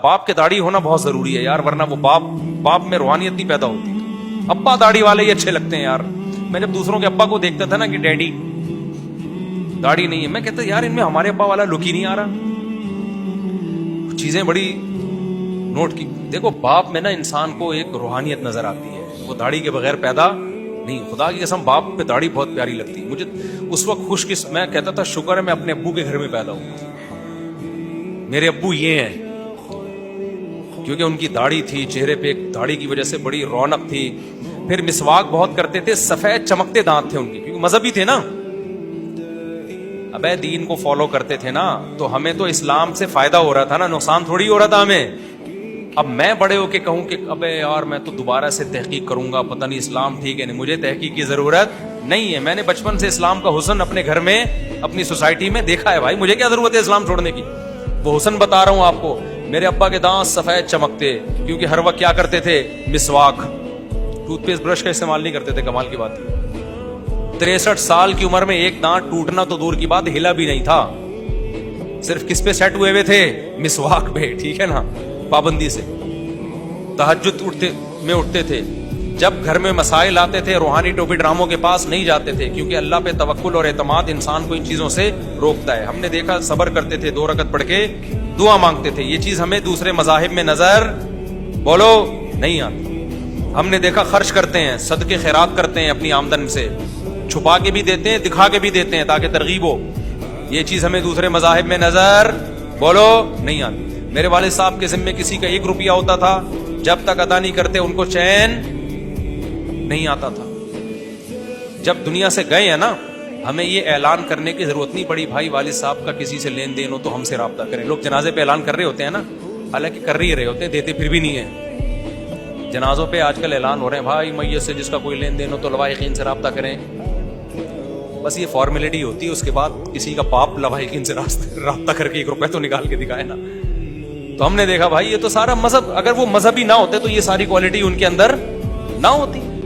باپ کے داڑھی ہونا بہت ضروری ہے یار, ورنہ وہ باپ میں روحانیت نہیں پیدا ہوتی. ابا داڑھی والے ہی اچھے لگتے ہیں یار. میں جب دوسروں کے ابا کو دیکھتا تھا نا کہ ڈیڈی داڑھی نہیں ہے, میں کہتا یار ان میں ہمارے ابا والا لک ہی نہیں آ رہا. چیزیں بڑی نوٹ کی. دیکھو باپ میں نا انسان کو ایک روحانیت نظر آتی ہے, وہ داڑھی کے بغیر پیدا نہیں. خدا کی قسم باپ پہ داڑھی بہت پیاری لگتی مجھے. اس وقت میں کہتا تھا شکر ہے میں اپنے ابو کے گھر میں پیدا ہوں, میرے ابو یہ ہیں, کیونکہ ان کی داڑھی تھی, چہرے پہ ایک داڑھی کی وجہ سے بڑی رونق تھی. پھر مسواک بہت کرتے تھے, سفید چمکتے دانت تھے ان کے, کیونکہ مذہبی تھے نا. ابے دین کو فالو کرتے تھے نا, تو ہمیں تو اسلام سے فائدہ ہو رہا تھا نا, نقصان تھوڑی ہو رہا تھا ہمیں. اب میں بڑے ہو کے کہوں کہ ابے یار میں تو دوبارہ سے تحقیق کروں گا, پتہ نہیں اسلام ٹھیک ہے نہیں, مجھے تحقیق کی ضرورت نہیں ہے. میں نے بچپن سے اسلام کا حسن اپنے گھر میں اپنی سوسائٹی میں دیکھا ہے بھائی, مجھے کیا ضرورت ہے اسلام چھوڑنے کی. وہ حسن بتا رہا ہوں آپ کو. میرے ابا کے دانت سفید چمکتے, کیونکہ ہر وقت کیا کرتے تھے, مسواک, ٹوتھ پیسٹ برش کا استعمال نہیں کرتے تھے. کمال کی بات ہے 63 سال کی عمر میں ایک دانت ٹوٹنا تو دور کی بات, ہلا بھی نہیں تھا. صرف کس پہ سیٹ ہوئے تھے, مسواک پہ, ٹھیک ہے نا, پابندی سے. تہجد اٹھتے تھے. جب گھر میں مسائل آتے تھے روحانی ٹوپی ڈراموں کے پاس نہیں جاتے تھے, کیونکہ اللہ پہ توکل اور اعتماد انسان کو ان چیزوں سے روکتا ہے. ہم نے دیکھا صبر کرتے تھے, 2 رکعت پڑھ کے دعا مانگتے تھے. یہ چیز ہمیں دوسرے مذاہب میں نظر بولو نہیں آتی. ہم نے دیکھا خرچ کرتے ہیں, صدقے خیرات کرتے ہیں اپنی آمدن سے, چھپا کے بھی دیتے ہیں, دکھا کے بھی دیتے ہیں تاکہ ترغیب ہو. یہ چیز ہمیں دوسرے مذاہب میں نظر بولو نہیں آتی. میرے والد صاحب کے ذمے کسی کا 1 روپیہ ہوتا تھا, جب تک ادا نہیں کرتے ان کو چین نہیں آتا تھا. جب دنیا سے گئے ہیں نا, ہمیں یہ اعلان کرنے کی ضرورت نہیں پڑی بھائی والد صاحب کا کسی سے لین دین ہو تو ہم سے رابطہ کریں. لوگ جنازے پہ اعلان کر رہے ہوتے ہیں نا, حالانکہ کر رہے ہوتے ہیں, دیتے پھر بھی نہیں ہے. جنازوں پہ آج کل اعلان ہو رہے ہیں بھائی میت سے جس کا کوئی لین دین ہو تو لواحقین سے رابطہ کریں. بس یہ فارمیلٹی ہوتی ہے, اس کے بعد کسی کا باپ لواحقین سے رابطہ کر کے 1 روپے تو نکال کے دکھائے نا. تو ہم نے دیکھا بھائی یہ تو سارا مذہب, اگر وہ مذہبی نہ ہوتے تو یہ ساری کوالٹی ان کے اندر نہ ہوتی.